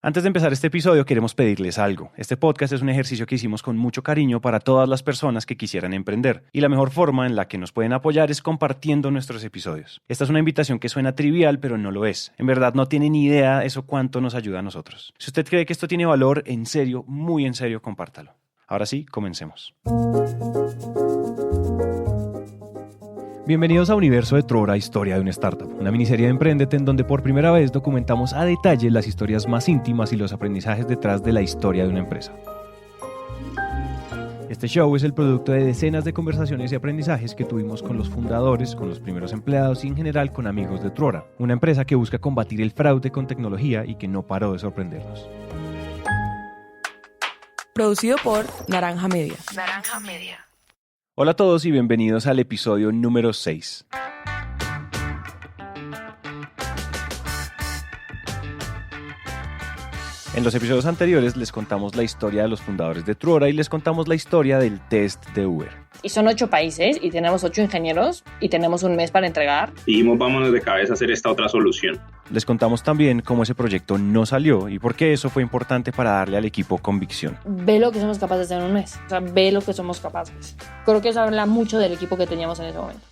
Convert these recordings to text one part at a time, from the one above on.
Antes de empezar este episodio queremos pedirles algo. Este podcast es un ejercicio que hicimos con mucho cariño para todas las personas que quisieran emprender. Y la mejor forma en la que nos pueden apoyar es compartiendo nuestros episodios. Esta es una invitación que suena trivial, pero no lo es. En verdad no tiene ni idea eso cuánto nos ayuda a nosotros. Si usted cree que esto tiene valor, en serio, muy en serio, compártalo. Ahora sí, comencemos. Bienvenidos a Universo de Trora, Historia de una Startup, una miniserie de Emprendete en donde por primera vez documentamos a detalle las historias más íntimas y los aprendizajes detrás de la historia de una empresa. Este show es el producto de decenas de conversaciones y aprendizajes que tuvimos con los fundadores, con los primeros empleados y en general con amigos de Trora, una empresa que busca combatir el fraude con tecnología y que no paró de sorprendernos. Producido por Naranja Media. Naranja Media. Hola a todos y bienvenidos al episodio número 6. En los episodios anteriores les contamos la historia de los fundadores de Trora y les contamos la historia del test de Uber. Y son 8 países y tenemos 8 ingenieros y tenemos un mes para entregar. Dijimos, vámonos de cabeza a hacer esta otra solución. Les contamos también cómo ese proyecto no salió y por qué eso fue importante para darle al equipo convicción. Ve lo que somos capaces de hacer en un mes. O sea, ve lo que somos capaces. Creo que eso habla mucho del equipo que teníamos en ese momento.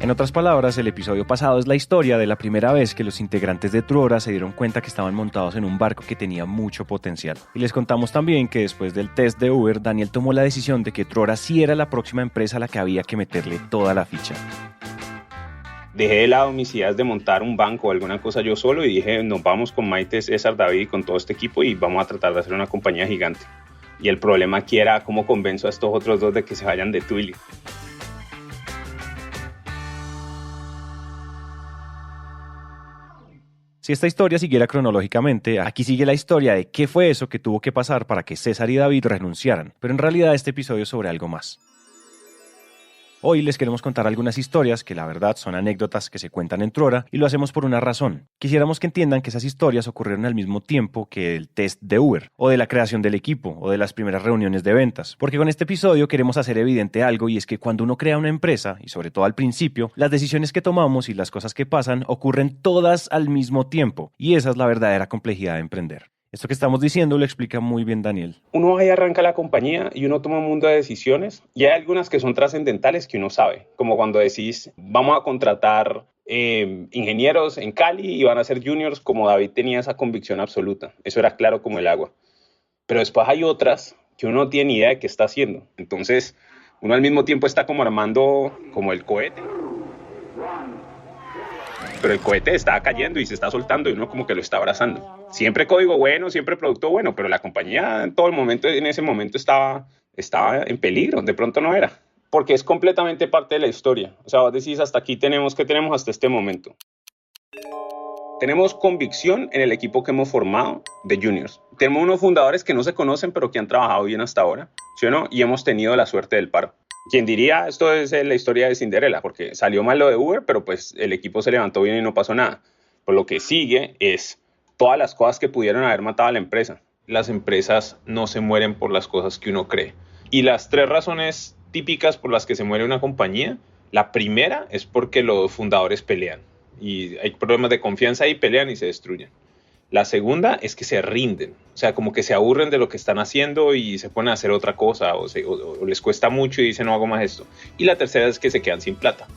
En otras palabras, el episodio pasado es la historia de la primera vez que los integrantes de Trora se dieron cuenta que estaban montados en un barco que tenía mucho potencial. Y les contamos también que después del test de Uber, Daniel tomó la decisión de que Trora sí era la próxima empresa a la que había que meterle toda la ficha. Dejé de lado mis ideas de montar un banco o alguna cosa yo solo y dije, nos vamos con Maite, César, David y con todo este equipo y vamos a tratar de hacer una compañía gigante. Y el problema aquí era cómo convenzo a estos otros dos de que se vayan de Twilio. Si esta historia siguiera cronológicamente, aquí sigue la historia de qué fue eso que tuvo que pasar para que César y David renunciaran, pero en realidad este episodio es sobre algo más. Hoy les queremos contar algunas historias que la verdad son anécdotas que se cuentan en Trora y lo hacemos por una razón. Quisiéramos que entiendan que esas historias ocurrieron al mismo tiempo que el test de Uber, o de la creación del equipo, o de las primeras reuniones de ventas. Porque con este episodio queremos hacer evidente algo y es que cuando uno crea una empresa, y sobre todo al principio, las decisiones que tomamos y las cosas que pasan ocurren todas al mismo tiempo. Y esa es la verdadera complejidad de emprender. Esto que estamos diciendo lo explica muy bien Daniel. Uno ahí arranca la compañía y uno toma un mundo de decisiones y hay algunas que son trascendentales que uno sabe, como cuando decís vamos a contratar ingenieros en Cali y van a ser juniors, como David tenía esa convicción absoluta, eso era claro como el agua. Pero después hay otras que uno no tiene ni idea de qué está haciendo, entonces uno al mismo tiempo está como armando como el cohete. Pero el cohete está cayendo y se está soltando y uno como que lo está abrazando. Siempre código bueno, siempre producto bueno, pero la compañía en ese momento estaba en peligro, de pronto no era. Porque es completamente parte de la historia. O sea, vos decís hasta aquí tenemos hasta este momento. Tenemos convicción en el equipo que hemos formado de juniors. Tenemos unos fundadores que no se conocen pero que han trabajado bien hasta ahora, ¿sí o no? Y hemos tenido la suerte del paro. Quien diría, esto es la historia de Cinderella, porque salió mal lo de Uber, pero pues el equipo se levantó bien y no pasó nada. Pero lo que sigue es todas las cosas que pudieron haber matado a la empresa. Las empresas no se mueren por las cosas que uno cree. Y las 3 razones típicas por las que se muere una compañía, la primera es porque los fundadores pelean. Y hay problemas de confianza y pelean y se destruyen. La segunda es que se rinden, o sea, como que se aburren de lo que están haciendo y se ponen a hacer otra cosa o les cuesta mucho y dicen no hago más esto. Y la tercera es que se quedan sin plata.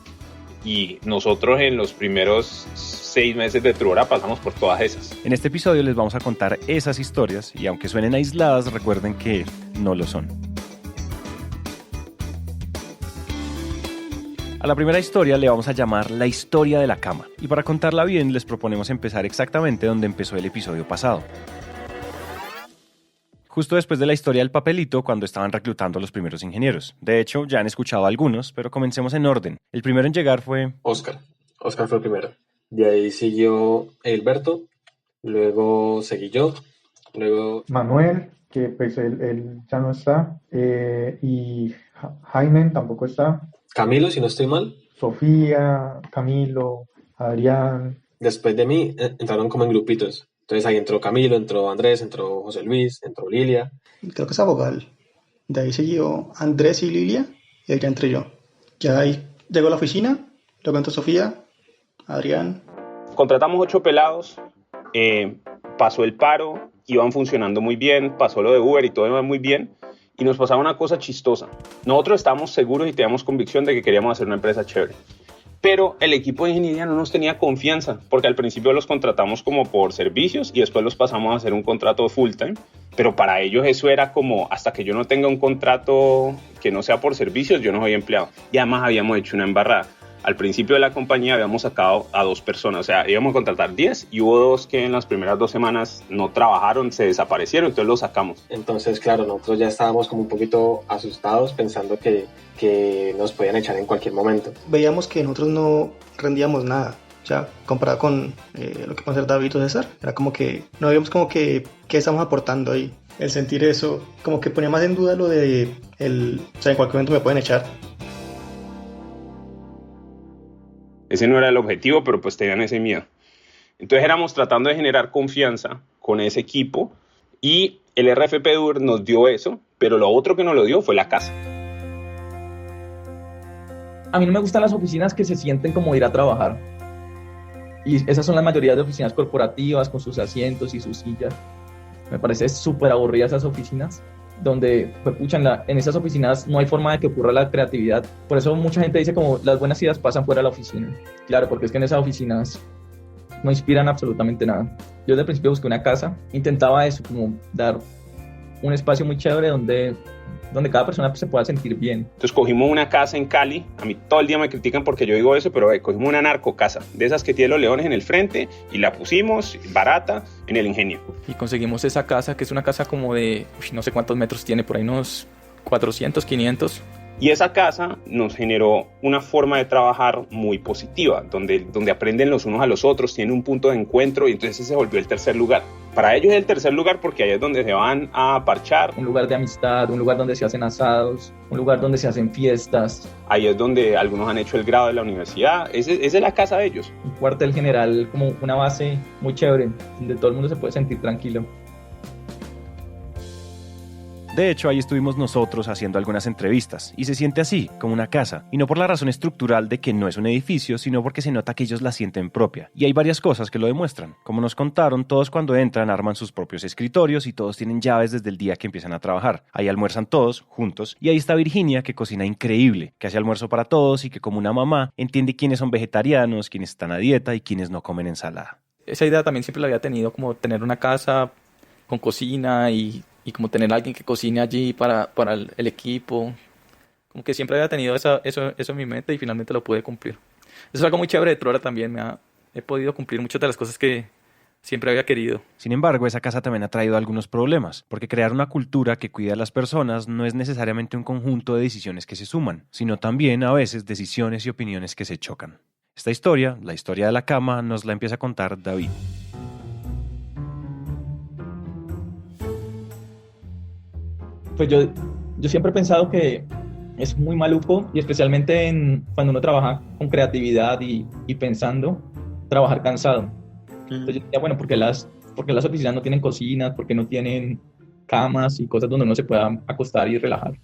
Y nosotros en los primeros 6 meses de Trora pasamos por todas esas. En este episodio les vamos a contar esas historias y aunque suenen aisladas, recuerden que no lo son. A la primera historia le vamos a llamar la historia de la cama. Y para contarla bien, les proponemos empezar exactamente donde empezó el episodio pasado. Justo después de la historia del papelito, cuando estaban reclutando a los primeros ingenieros. De hecho, ya han escuchado algunos, pero comencemos en orden. El primero en llegar fue... Oscar fue el primero. De ahí siguió Hilberto, luego seguí yo, luego... Manuel, que pues él ya no está, y Jaime tampoco está. Camilo, si no estoy mal. Sofía, Camilo, Adrián. Después de mí entraron como en grupitos. Entonces ahí entró Camilo, entró Andrés, entró José Luis, entró Lilia. Creo que es vocal. De ahí siguió Andrés y Lilia y ahí ya entré yo. Ya ahí llegó a la oficina, luego entró Sofía, Adrián. Contratamos 8 pelados, pasó el paro, iban funcionando muy bien, pasó lo de Uber y todo iba muy bien, y nos pasaba una cosa chistosa. Nosotros estábamos seguros y teníamos convicción de que queríamos hacer una empresa chévere, pero el equipo de ingeniería no nos tenía confianza, porque al principio los contratamos como por servicios y después los pasamos a hacer un contrato full time, pero para ellos eso era como, hasta que yo no tenga un contrato que no sea por servicios, yo no soy empleado. Y además habíamos hecho una embarrada. Al principio de la compañía habíamos sacado a 2 personas, o sea, íbamos a contratar 10 y hubo 2 que en las primeras 2 semanas no trabajaron, se desaparecieron, entonces los sacamos. Entonces, claro, nosotros ya estábamos como un poquito asustados pensando que nos podían echar en cualquier momento. Veíamos que nosotros no rendíamos nada, o sea, comparado con lo que puede hacer David o César, era como que no veíamos como que qué estamos aportando ahí. El sentir eso, como que ponía más en duda lo de o sea, en cualquier momento me pueden echar. Ese no era el objetivo, pero pues tenían ese miedo. Entonces éramos tratando de generar confianza con ese equipo y el RFP DUR nos dio eso, pero lo otro que nos lo dio fue la casa. A mí no me gustan las oficinas que se sienten como ir a trabajar. Y esas son la mayoría de oficinas corporativas con sus asientos y sus sillas. Me parece súper aburridas esas oficinas, donde, pues, pucha, en esas oficinas no hay forma de que ocurra la creatividad. Por eso mucha gente dice como las buenas ideas pasan fuera de la oficina. Claro, porque es que en esas oficinas no inspiran absolutamente nada. Yo desde el principio busqué una casa, intentaba eso, como dar un espacio muy chévere donde cada persona se pueda sentir bien. Entonces cogimos una casa en Cali, a mí todo el día me critican porque yo digo eso, pero cogimos una narcocasa, de esas que tiene los leones en el frente, y la pusimos barata en el Ingenio. Y conseguimos esa casa, que es una casa como de, no sé cuántos metros tiene, por ahí unos 400, 500. Y esa casa nos generó una forma de trabajar muy positiva, donde aprenden los unos a los otros, tienen un punto de encuentro y entonces ese se volvió el tercer lugar. Para ellos es el tercer lugar porque ahí es donde se van a parchar. Un lugar de amistad, un lugar donde se hacen asados, un lugar donde se hacen fiestas. Ahí es donde algunos han hecho el grado de la universidad, esa es la casa de ellos. Un cuartel general, como una base muy chévere, donde todo el mundo se puede sentir tranquilo. De hecho, ahí estuvimos nosotros haciendo algunas entrevistas y se siente así, como una casa, y no por la razón estructural de que no es un edificio, sino porque se nota que ellos la sienten propia. Y hay varias cosas que lo demuestran. Como nos contaron, todos cuando entran arman sus propios escritorios y todos tienen llaves desde el día que empiezan a trabajar. Ahí almuerzan todos, juntos, y ahí está Virginia, que cocina increíble, que hace almuerzo para todos y que como una mamá entiende quiénes son vegetarianos, quiénes están a dieta y quiénes no comen ensalada. Esa idea también siempre la había tenido, como tener una casa con cocina y como tener a alguien que cocine allí para el equipo. Como que siempre había tenido eso en mi mente y finalmente lo pude cumplir. Eso es algo muy chévere de Truora también. He podido cumplir muchas de las cosas que siempre había querido. Sin embargo, esa casa también ha traído algunos problemas, porque crear una cultura que cuida a las personas no es necesariamente un conjunto de decisiones que se suman, sino también a veces decisiones y opiniones que se chocan. Esta historia, la historia de la cama, nos la empieza a contar David. Pues yo siempre he pensado que es muy maluco, y especialmente cuando uno trabaja con creatividad y pensando, trabajar cansado. Entonces yo decía, bueno, ¿por qué las oficinas no tienen cocinas? ¿Por qué no tienen camas y cosas donde uno se pueda acostar y relajar?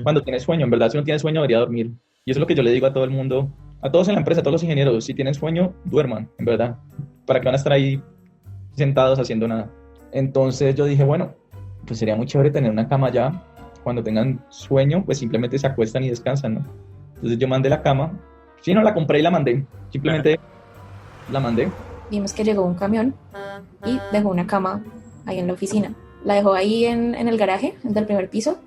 Cuando tiene sueño, en verdad, si uno tiene sueño debería dormir. Y eso es lo que yo le digo a todo el mundo, a todos en la empresa, a todos los ingenieros: si tienen sueño, duerman, en verdad. ¿Para qué van a estar ahí sentados haciendo nada? Entonces yo dije, bueno, pues sería muy chévere tener una cama ya. Cuando tengan sueño, pues simplemente se acuestan y descansan, ¿no? Entonces yo mandé la cama. Sí, no, la compré y la mandé. Simplemente la mandé. Vimos que llegó un camión y dejó una cama ahí en la oficina. La dejó ahí en el garaje, del primer piso.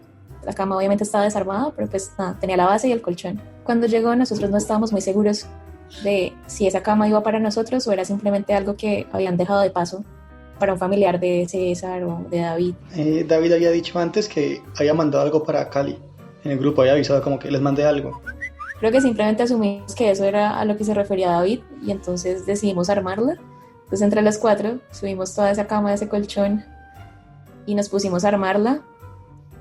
La cama obviamente estaba desarmada, pero pues nada, tenía la base y el colchón. Cuando llegó, nosotros no estábamos muy seguros de si esa cama iba para nosotros o era simplemente algo que habían dejado de paso para un familiar de César o de David. David había dicho antes que había mandado algo para Cali. En el grupo había avisado como que les mandé algo. Creo que simplemente asumimos que eso era a lo que se refería David y entonces decidimos armarla. Entonces entre los 4 subimos toda esa cama, ese colchón y nos pusimos a armarla.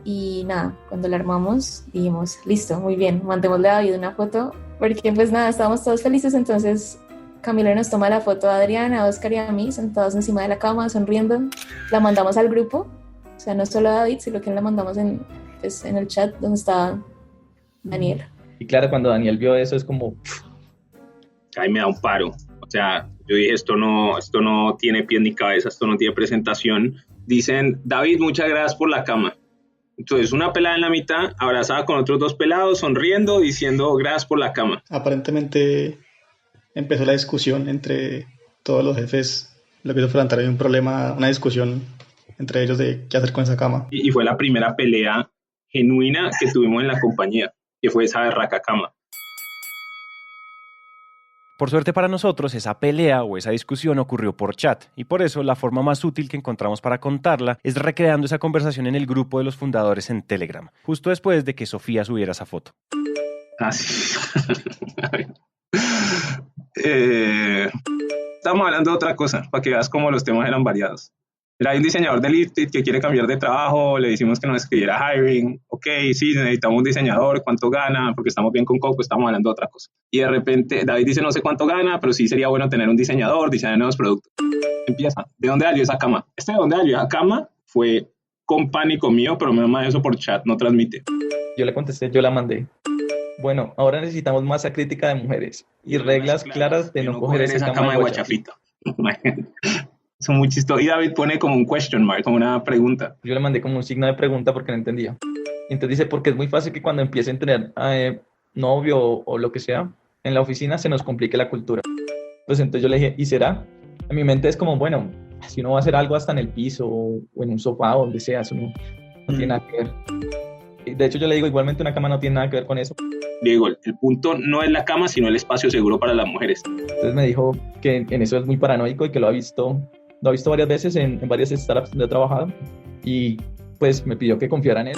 Y nada, cuando la armamos dijimos, listo, muy bien, mandémosle a David una foto, porque pues nada, estábamos todos felices. Entonces Camilo nos toma la foto a Adriana, a Oscar y a mí, sentados encima de la cama, sonriendo. La mandamos al grupo, o sea, no solo a David, sino que la mandamos en el chat donde estaba Daniel. Y claro, cuando Daniel vio eso es como... Ahí me da un paro. O sea, Yo dije, esto no tiene pie ni cabeza, esto no tiene presentación. Dicen, David, muchas gracias por la cama. Entonces, una pelada en la mitad, abrazada con otros 2 pelados, sonriendo, diciendo, gracias por la cama. Aparentemente empezó la discusión entre todos los jefes. Lo que hizo fue levantar ahí un problema, una discusión entre ellos de qué hacer con esa cama. Y fue la primera pelea genuina que tuvimos en la compañía, que fue esa berraca cama. Por suerte para nosotros, esa pelea o esa discusión ocurrió por chat, y por eso la forma más útil que encontramos para contarla es recreando esa conversación en el grupo de los fundadores en Telegram, justo después de que Sofía subiera esa foto. Así. Estamos hablando de otra cosa, para que veas cómo los temas eran variados. Era un diseñador de Lifted que quiere cambiar de trabajo, le decimos que nos escribiera hiring, ok, sí, necesitamos un diseñador, ¿cuánto gana? Porque estamos bien con Coco, estamos hablando de otra cosa. Y de repente David dice, no sé cuánto gana, pero sí sería bueno tener un diseñador, diseñar nuevos productos. Empieza, ¿de dónde salió esa cama? ¿De dónde salió esa cama? Fue con pánico mío, pero menos mal eso por chat, no transmite. Yo le contesté, yo la mandé. Bueno, ahora necesitamos masa crítica de mujeres y reglas claras de no coger esa cama de guachafita. Es muy chistoso. Y David pone como un question mark, como una pregunta. Yo le mandé como un signo de pregunta porque no entendía. Y entonces dice, porque es muy fácil que cuando empiecen a tener novio o lo que sea, en la oficina se nos complique la cultura. Pues entonces yo le dije, ¿y será? En mi mente es como, bueno, si uno va a hacer algo hasta en el piso o en un sofá o donde sea, eso no tiene nada que ver. Y de hecho yo le digo, igualmente una cama no tiene nada que ver con eso. Diego, el punto no es la cama, sino el espacio seguro para las mujeres. Entonces me dijo que en eso es muy paranoico y que lo ha visto varias veces en varias startups donde he trabajado y pues me pidió que confiara en él.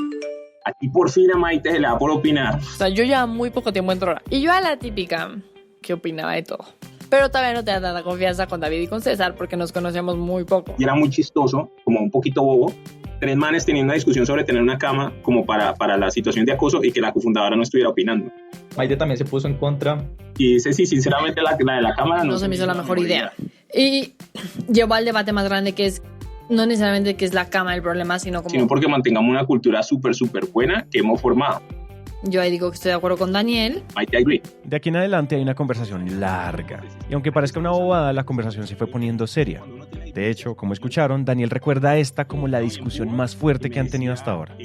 Aquí por fin a Maite se le da por opinar. O sea, yo ya muy poco tiempo entro ahora. Y yo a la típica que opinaba de todo. Pero todavía no tenía tanta confianza con David y con César porque nos conocíamos muy poco. Y era muy chistoso, como un poquito bobo. 3 manes teniendo una discusión sobre tener una cama como para la situación de acoso y que la cofundadora no estuviera opinando. Maite también se puso en contra. Y dice, sí, sinceramente la de la cama no se me hizo la mejor idea. Y llevó al debate más grande que es no necesariamente que es la cama el problema, sino porque mantengamos una cultura súper buena que hemos formado. Yo ahí digo que estoy de acuerdo con Daniel. I agree. De aquí en adelante hay una conversación larga. Y aunque parezca una bobada, la conversación se fue poniendo seria. De hecho, como escucharon, Daniel recuerda esta como la discusión más fuerte que han tenido hasta ahora.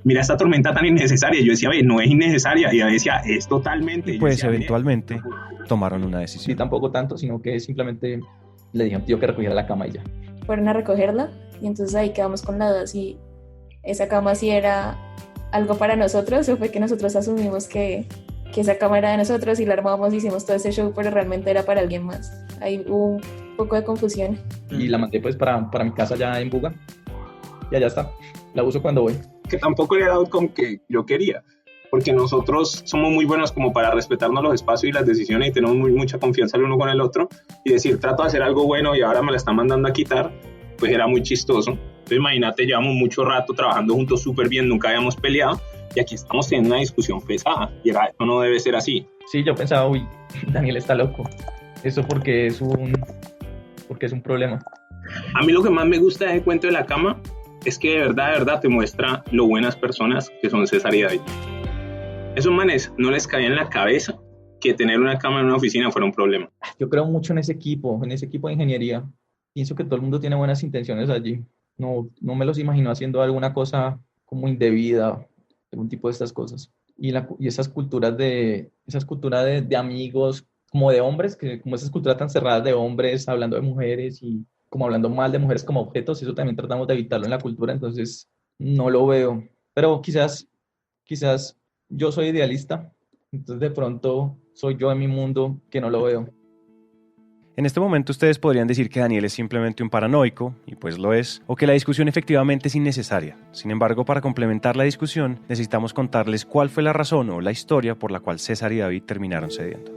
Mira esta tormenta tan innecesaria. Yo decía, no es innecesaria. Y ella decía, es totalmente. Y pues eventualmente tomaron una decisión. Sí, tampoco tanto, sino que simplemente le dije a un tío que recogiera la cama y ya. Fueron a recogerla y entonces ahí quedamos con la duda si esa cama sí era algo para nosotros o fue que nosotros asumimos que esa cama era de nosotros y la armamos y hicimos todo ese show, pero realmente era para alguien más. Ahí hubo un poco de confusión. Y la mandé pues para mi casa ya en Buga y allá está, la uso cuando voy. Que tampoco era el outcome que yo quería, porque nosotros somos muy buenos como para respetarnos los espacios y las decisiones y tenemos mucha confianza el uno con el otro y decir, trato de hacer algo bueno y ahora me la están mandando a quitar, pues era muy chistoso. Entonces imagínate, llevamos mucho rato trabajando juntos súper bien, nunca habíamos peleado y aquí estamos teniendo una discusión pesada y era, esto no debe ser así. Sí, yo pensaba, uy, Daniel está loco, eso porque es un problema. A mí lo que más me gusta de ese cuento de la cama es que de verdad te muestra lo buenas personas que son César y David. Esos manes no les caía en la cabeza que tener una cama en una oficina fuera un problema. Yo creo mucho en ese equipo de ingeniería. Pienso que todo el mundo tiene buenas intenciones allí. No me los imagino haciendo alguna cosa como indebida, algún tipo de estas cosas. Y esas culturas de amigos, como de hombres, como esas culturas tan cerradas de hombres hablando de mujeres y como hablando mal de mujeres como objetos, eso también tratamos de evitarlo en la cultura, entonces no lo veo. Pero quizás yo soy idealista, entonces de pronto soy yo en mi mundo que no lo veo. En este momento ustedes podrían decir que Daniel es simplemente un paranoico, y pues lo es, o que la discusión efectivamente es innecesaria. Sin embargo, para complementar la discusión, necesitamos contarles cuál fue la razón o la historia por la cual César y David terminaron cediendo.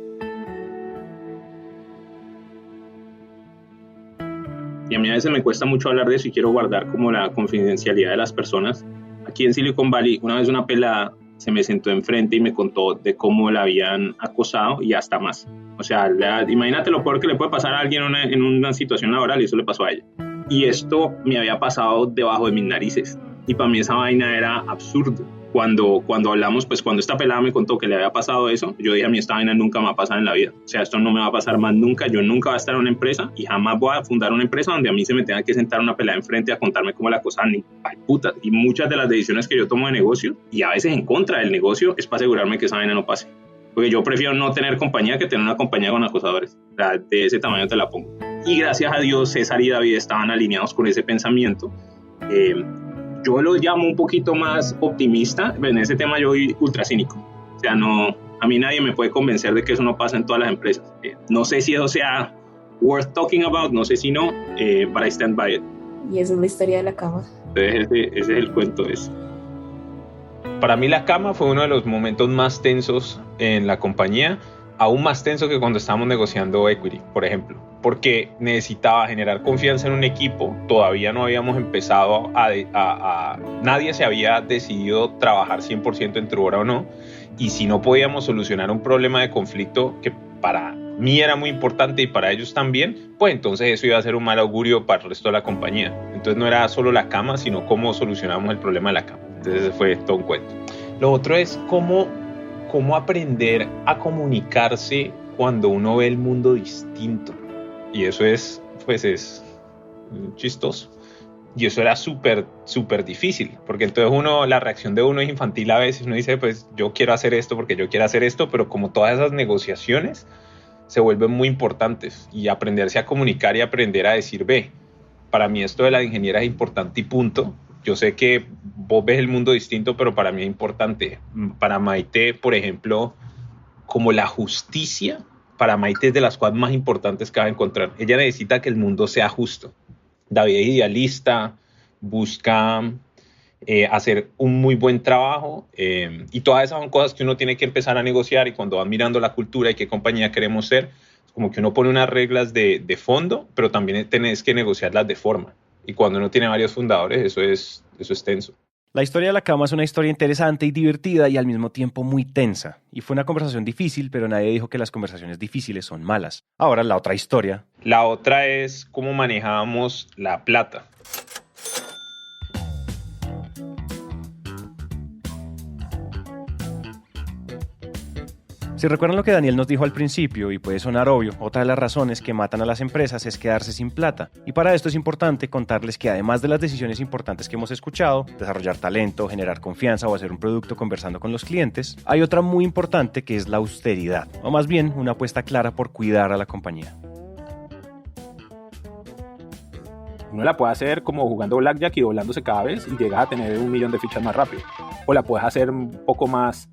Y a mí a veces me cuesta mucho hablar de eso y quiero guardar como la confidencialidad de las personas. Aquí en Silicon Valley, una vez una pelada se me sentó enfrente y me contó de cómo la habían acosado y hasta más. O sea, imagínate lo peor que le puede pasar a alguien en una situación laboral y eso le pasó a ella. Y esto me había pasado debajo de mis narices. Y para mí esa vaina era absurdo. Cuando hablamos, pues cuando esta pelada me contó que le había pasado eso, yo dije, a mí esta vaina nunca me va a pasar en la vida. O sea, esto no me va a pasar más nunca. Yo nunca voy a estar en una empresa y jamás voy a fundar una empresa donde a mí se me tenga que sentar una pelada enfrente a contarme cómo la cosa ni ay puta. Y muchas de las decisiones que yo tomo de negocio, y a veces en contra del negocio, es para asegurarme que esa vaina no pase. Porque yo prefiero no tener compañía que tener una compañía con acosadores. O sea, de ese tamaño te la pongo. Y gracias a Dios, César y David estaban alineados con ese pensamiento. Yo lo llamo un poquito más optimista. En ese tema yo soy ultra cínico. O sea, no, a mí nadie me puede convencer de que eso no pasa en todas las empresas. No sé si eso sea worth talking about, no sé si no, but I stand by it. Y esa es la historia de la cama. Entonces ese es el cuento ese. Para mí la cama fue uno de los momentos más tensos en la compañía, aún más tenso que cuando estábamos negociando equity, por ejemplo, porque necesitaba generar confianza en un equipo. Todavía no habíamos empezado nadie se había decidido trabajar 100% en Trubora o no, y si no podíamos solucionar un problema de conflicto que para mí era muy importante y para ellos también, pues entonces eso iba a ser un mal augurio para el resto de la compañía. Entonces no era solo la cama, sino cómo solucionamos el problema de la cama. Entonces ese fue todo un cuento. Lo otro es cómo aprender a comunicarse cuando uno ve el mundo distinto. Y eso es chistoso. Y eso era súper difícil, porque entonces la reacción de uno es infantil a veces. Uno dice, pues yo quiero hacer esto porque yo quiero hacer esto, pero como todas esas negociaciones se vuelven muy importantes, y aprenderse a comunicar y aprender a decir, ve, para mí esto de la ingeniería es importante y punto. Yo sé que vos ves el mundo distinto, pero para mí es importante. Para Maite, por ejemplo, como la justicia, para Maite es de las cosas más importantes que va a encontrar. Ella necesita que el mundo sea justo. David es idealista, busca hacer un muy buen trabajo, y todas esas son cosas que uno tiene que empezar a negociar, y cuando van mirando la cultura y qué compañía queremos ser, es como que uno pone unas reglas de fondo, pero también tenés que negociarlas de forma. Y cuando uno tiene varios fundadores, eso es tenso. La historia de la cama es una historia interesante y divertida y al mismo tiempo muy tensa. Y fue una conversación difícil, pero nadie dijo que las conversaciones difíciles son malas. Ahora, la otra historia. La otra es cómo manejábamos la plata. Si recuerdan lo que Daniel nos dijo al principio, y puede sonar obvio, otra de las razones que matan a las empresas es quedarse sin plata. Y para esto es importante contarles que además de las decisiones importantes que hemos escuchado, desarrollar talento, generar confianza o hacer un producto conversando con los clientes, hay otra muy importante que es la austeridad, o más bien una apuesta clara por cuidar a la compañía. Uno la puede hacer como jugando blackjack y doblándose cada vez, y llegas a tener 1 millón de fichas más rápido. O la puedes hacer un poco más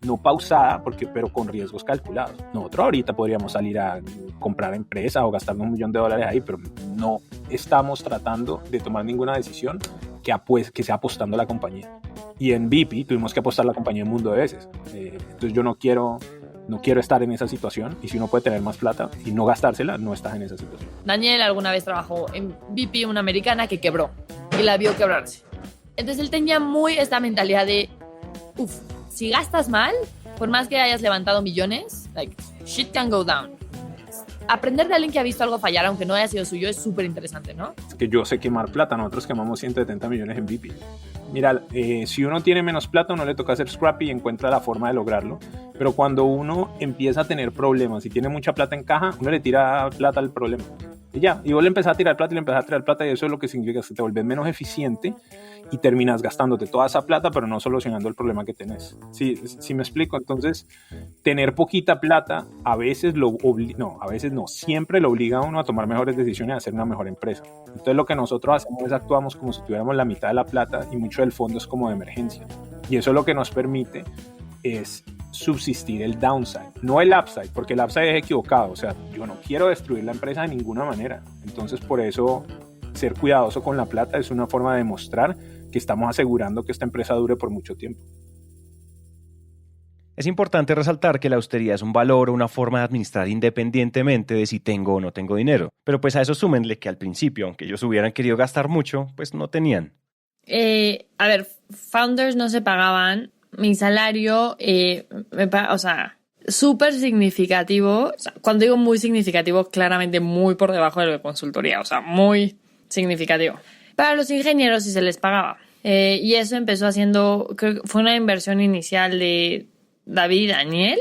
no pausada, pero con riesgos calculados. Nosotros ahorita podríamos salir a comprar empresa o gastarnos $1 millón ahí, pero no estamos tratando de tomar ninguna decisión que sea apostando a la compañía. Y en BP tuvimos que apostar a la compañía un mundo de veces. Entonces yo no quiero estar en esa situación, y si uno puede tener más plata y no gastársela, no estás en esa situación. Daniel alguna vez trabajó en BP, una americana que quebró y la vio quebrarse. Entonces él tenía muy esta mentalidad de si gastas mal, por más que hayas levantado millones, shit can go down. Aprender de alguien que ha visto algo fallar, aunque no haya sido suyo, es súper interesante, ¿no? Es que yo sé quemar plata. Nosotros quemamos 170 millones en BP. Mira, si uno tiene menos plata, uno le toca hacer scrappy y encuentra la forma de lograrlo. Pero cuando uno empieza a tener problemas y tiene mucha plata en caja, uno le tira plata al problema. Y ya, y vos le empezás a tirar plata y eso es lo que significa que te vuelves menos eficiente y terminas gastándote toda esa plata, pero no solucionando el problema que tenés. ¿Sí me explico? Entonces, tener poquita plata a veces siempre lo obliga a uno a tomar mejores decisiones y a hacer una mejor empresa. Entonces, lo que nosotros hacemos es actuamos como si tuviéramos la mitad de la plata, y mucho del fondo es como de emergencia. Y eso es lo que nos permite es subsistir el downside, no el upside, porque el upside es equivocado. O sea, yo no quiero destruir la empresa de ninguna manera. Entonces, por eso, ser cuidadoso con la plata es una forma de demostrar que estamos asegurando que esta empresa dure por mucho tiempo. Es importante resaltar que la austeridad es un valor o una forma de administrar independientemente de si tengo o no tengo dinero. Pero pues a eso súmenle que al principio, aunque ellos hubieran querido gastar mucho, pues no tenían. Founders no se pagaban. Mi salario, súper significativo. O sea, cuando digo muy significativo, claramente muy por debajo de lo de consultoría. O sea, muy significativo. Para los ingenieros sí se les pagaba. Y eso empezó haciendo, creo que fue una inversión inicial de David y Daniel,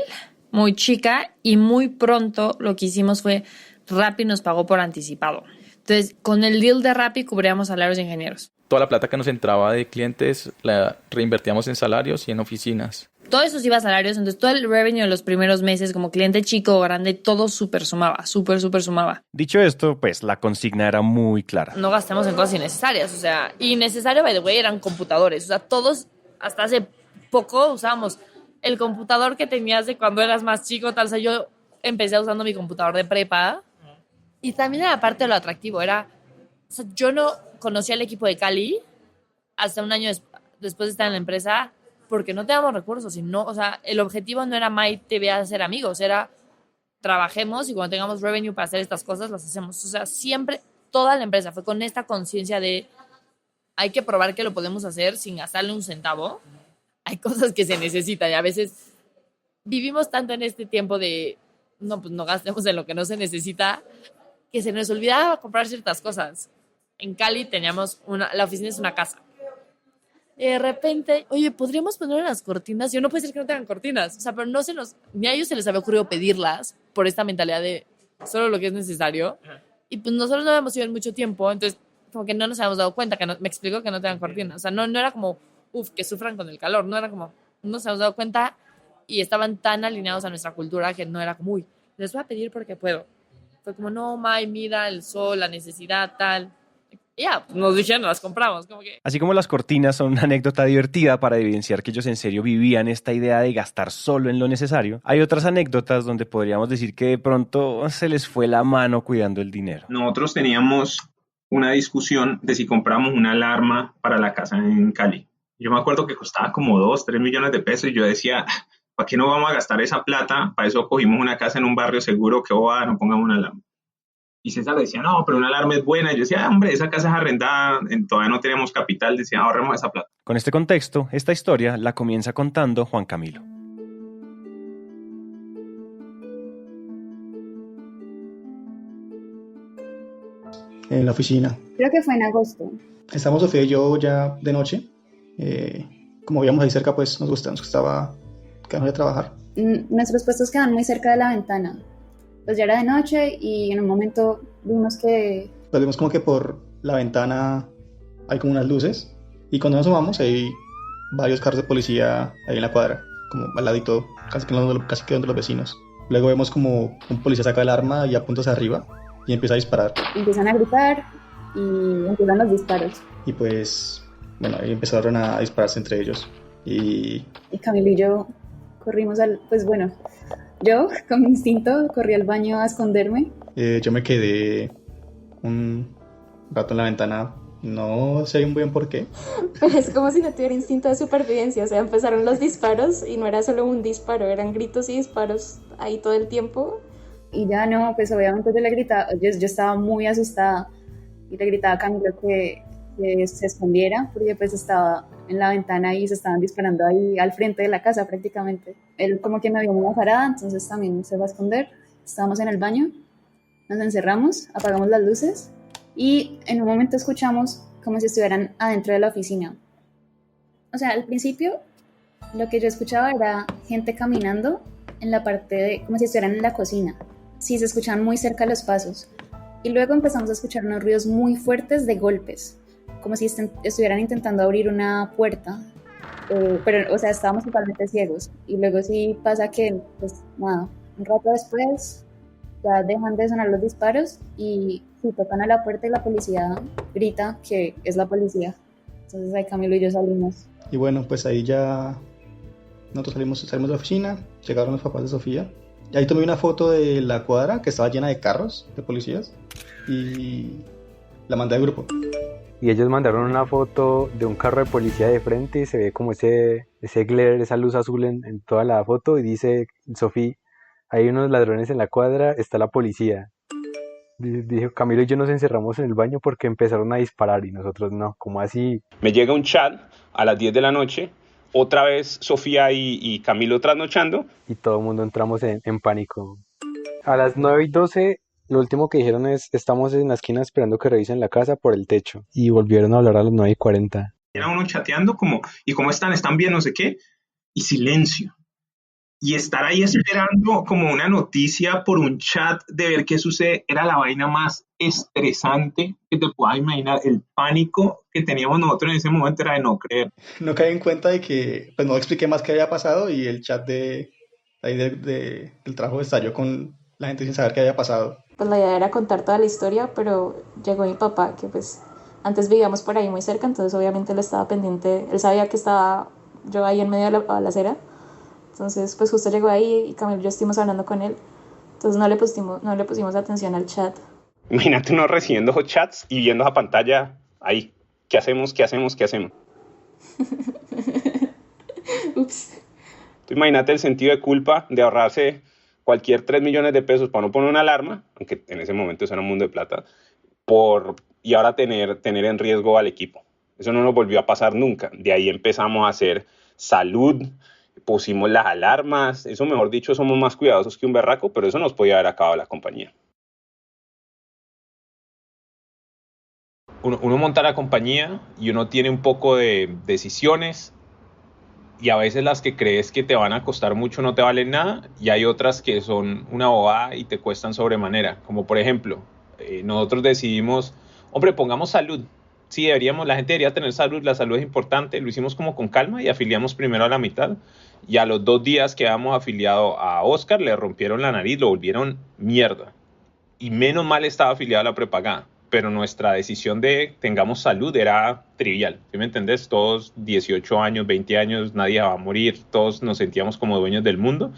muy chica, y muy pronto lo que hicimos fue Rappi nos pagó por anticipado. Entonces, con el deal de Rappi cubríamos salarios de ingenieros. Toda la plata que nos entraba de clientes la reinvertíamos en salarios y en oficinas. Todo eso se iba a salarios, entonces todo el revenue de los primeros meses, como cliente chico o grande, todo súper sumaba, súper sumaba. Dicho esto, pues la consigna era muy clara. No gastemos en cosas innecesarias, o sea, innecesario, by the way, eran computadores. O sea, todos, hasta hace poco usábamos el computador que tenías de cuando eras más chico, tal. O sea, yo empecé usando mi computador de prepa y también era parte de lo atractivo. O sea, yo no conocía al equipo de Cali hasta un año después de estar en la empresa porque no teníamos recursos. O sea, el objetivo no era May TV hacer amigos, era trabajemos y cuando tengamos revenue para hacer estas cosas, las hacemos. O sea, siempre toda la empresa fue con esta conciencia de hay que probar que lo podemos hacer sin gastarle un centavo. Hay cosas que se necesitan y a veces vivimos tanto en este tiempo de no, pues no gastemos en lo que no se necesita, que se nos olvidaba comprar ciertas cosas. En Cali teníamos la oficina es una casa. Y de repente, oye, ¿podríamos poner las cortinas? Yo no puede ser que no tengan cortinas. O sea, pero ni a ellos se les había ocurrido pedirlas por esta mentalidad de solo lo que es necesario. Y pues nosotros no habíamos ido en mucho tiempo, entonces como que no nos habíamos dado cuenta, me explicó que no tengan cortinas. O sea, no era como, que sufran con el calor. No era como, no nos habíamos dado cuenta y estaban tan alineados a nuestra cultura que no era como, les voy a pedir porque puedo. Fue como, no, May, mira el sol, la necesidad, tal. Y ya, nos dijeron, las compramos. Como que... Así como las cortinas son una anécdota divertida para evidenciar que ellos en serio vivían esta idea de gastar solo en lo necesario, hay otras anécdotas donde podríamos decir que de pronto se les fue la mano cuidando el dinero. Nosotros teníamos una discusión de si compramos una alarma para la casa en Cali. Yo me acuerdo que costaba como 2-3 millones de pesos y yo decía, ¿para qué no vamos a gastar esa plata? Para eso cogimos una casa en un barrio seguro, que no pongamos una alarma. Y César decía, no, pero una alarma es buena. Y yo decía, hombre, esa casa es arrendada, todavía no teníamos capital. Decía, ahorremos esa plata. Con este contexto, esta historia la comienza contando Juan Camilo. En la oficina. Creo que fue en agosto. Estamos Sofía y yo ya de noche. Como vivíamos ahí cerca, pues nos gustaba quedarnos de trabajar. Nuestros puestos quedan muy cerca de la ventana. Pues ya era de noche y en un momento vimos que... Pues vimos como que por la ventana hay como unas luces y cuando nos asomamos hay varios carros de policía ahí en la cuadra, como al ladito, casi que donde los vecinos. Luego vemos como un policía saca el arma y apunta hacia arriba y empieza a disparar. Empiezan a gritar y empiezan los disparos. Y pues, bueno, ahí empezaron a dispararse entre ellos. Y Camilo y yo corrimos yo, con mi instinto, corrí al baño a esconderme. Yo me quedé un rato en la ventana, no sé muy bien por qué. Es como si no tuviera instinto de supervivencia, o sea, empezaron los disparos y no era solo un disparo, eran gritos y disparos ahí todo el tiempo. Y ya no, pues obviamente yo le gritaba, yo estaba muy asustada y le gritaba a Camilo que se escondiera porque pues estaba en la ventana y se estaban disparando ahí al frente de la casa prácticamente. Él como que me vio muy azarada, entonces también se va a esconder. Estábamos en el baño, nos encerramos, apagamos las luces y en un momento escuchamos como si estuvieran adentro de la oficina. O sea, al principio lo que yo escuchaba era gente caminando en la parte de, como si estuvieran en la cocina. Sí, se escuchaban muy cerca los pasos. Y luego empezamos a escuchar unos ruidos muy fuertes de golpes, como si estuvieran intentando abrir una puerta, pero, o sea, estábamos totalmente ciegos. Y luego sí pasa que, pues nada, un rato después ya dejan de sonar los disparos y sí, tocan a la puerta y la policía grita que es la policía. Entonces ahí Camilo y yo salimos. Y bueno, pues ahí ya nosotros salimos de la oficina, llegaron los papás de Sofía. Y ahí tomé una foto de la cuadra que estaba llena de carros de policías y la mandé al grupo. Y ellos mandaron una foto de un carro de policía de frente y se ve como ese glare, esa luz azul en toda la foto y dice, Sofía, hay unos ladrones en la cuadra, está la policía. Dijo, Camilo y yo nos encerramos en el baño porque empezaron a disparar y nosotros no, ¿cómo así? Me llega un chat a las 10 de la noche, otra vez Sofía y Camilo trasnochando. Y todo el mundo entramos en pánico. A las 9:12... lo último que dijeron es, estamos en la esquina esperando que revisen la casa por el techo. Y volvieron a hablar a las 9:40. Era uno chateando como, ¿y cómo están? ¿Están bien? No sé qué. Y silencio. Y estar ahí esperando como una noticia por un chat de ver qué sucede, era la vaina más estresante que te puedas imaginar. El pánico que teníamos nosotros en ese momento era de no creer. No caí en cuenta de que, pues no expliqué más qué había pasado y el chat del trabajo estalló con la gente sin saber qué había pasado. Pues la idea era contar toda la historia, pero llegó mi papá, que pues antes vivíamos por ahí muy cerca, entonces obviamente él estaba pendiente, él sabía que estaba yo ahí en medio de la acera. Entonces, pues justo llegó ahí y Camilo y yo estuvimos hablando con él. Entonces no le pusimos atención al chat. Imagínate uno recibiendo esos chats y viendo esa pantalla ahí. ¿Qué hacemos? Ups. Tú imagínate el sentido de culpa de ahorrarse cualquier 3 millones de pesos para no poner una alarma, aunque en ese momento eso era un mundo de plata, y ahora tener en riesgo al equipo. Eso no nos volvió a pasar nunca. De ahí empezamos a hacer salud, pusimos las alarmas, eso mejor dicho, somos más cuidadosos que un berraco, pero eso nos podía haber acabado la compañía. Uno monta la compañía y uno tiene un poco de decisiones y a veces las que crees que te van a costar mucho no te valen nada y hay otras que son una bobada y te cuestan sobremanera, como por ejemplo, nosotros decidimos, hombre, pongamos salud. Sí, la gente debería tener salud, la salud es importante, lo hicimos como con calma y afiliamos primero a la mitad y a los 2 días que habíamos afiliado a Oscar le rompieron la nariz, lo volvieron mierda y menos mal estaba afiliado a la prepagada, pero nuestra decisión de tengamos salud era trivial, ¿sí me entendés? Todos 18 años, 20 años, nadie va a morir, todos nos sentíamos como dueños del mundo,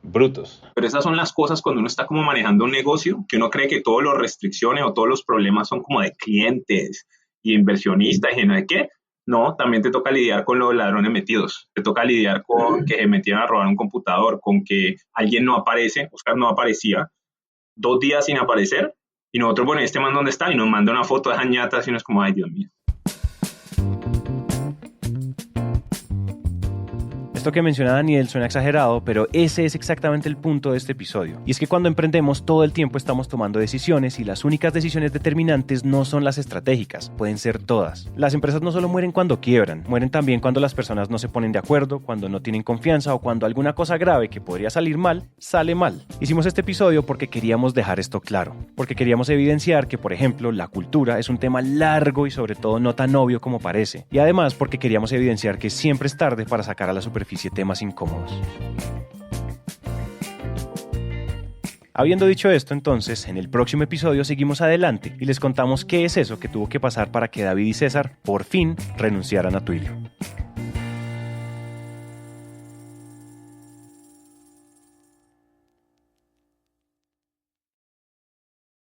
brutos. Pero esas son las cosas cuando uno está como manejando un negocio, que uno cree que todas las restricciones o todos los problemas son como de clientes y inversionistas y no sé qué. No, también te toca lidiar con los ladrones metidos, te toca lidiar con que se metieron a robar un computador, con que alguien no aparece, Oscar no aparecía, 2 días sin aparecer, y nosotros, bueno, ¿este man dónde está? Y nos manda una foto de jañatas y uno es como, ay, Dios mío. Esto que menciona Daniel suena exagerado, pero ese es exactamente el punto de este episodio. Y es que cuando emprendemos todo el tiempo estamos tomando decisiones y las únicas decisiones determinantes no son las estratégicas, pueden ser todas. Las empresas no solo mueren cuando quiebran, mueren también cuando las personas no se ponen de acuerdo, cuando no tienen confianza o cuando alguna cosa grave que podría salir mal, sale mal. Hicimos este episodio porque queríamos dejar esto claro, porque queríamos evidenciar que, por ejemplo, la cultura es un tema largo y sobre todo no tan obvio como parece. Y además porque queríamos evidenciar que siempre es tarde para sacar a la superficie temas incómodos. Habiendo dicho esto, entonces, en el próximo episodio seguimos adelante y les contamos qué es eso que tuvo que pasar para que David y César por fin renunciaran a Twilio.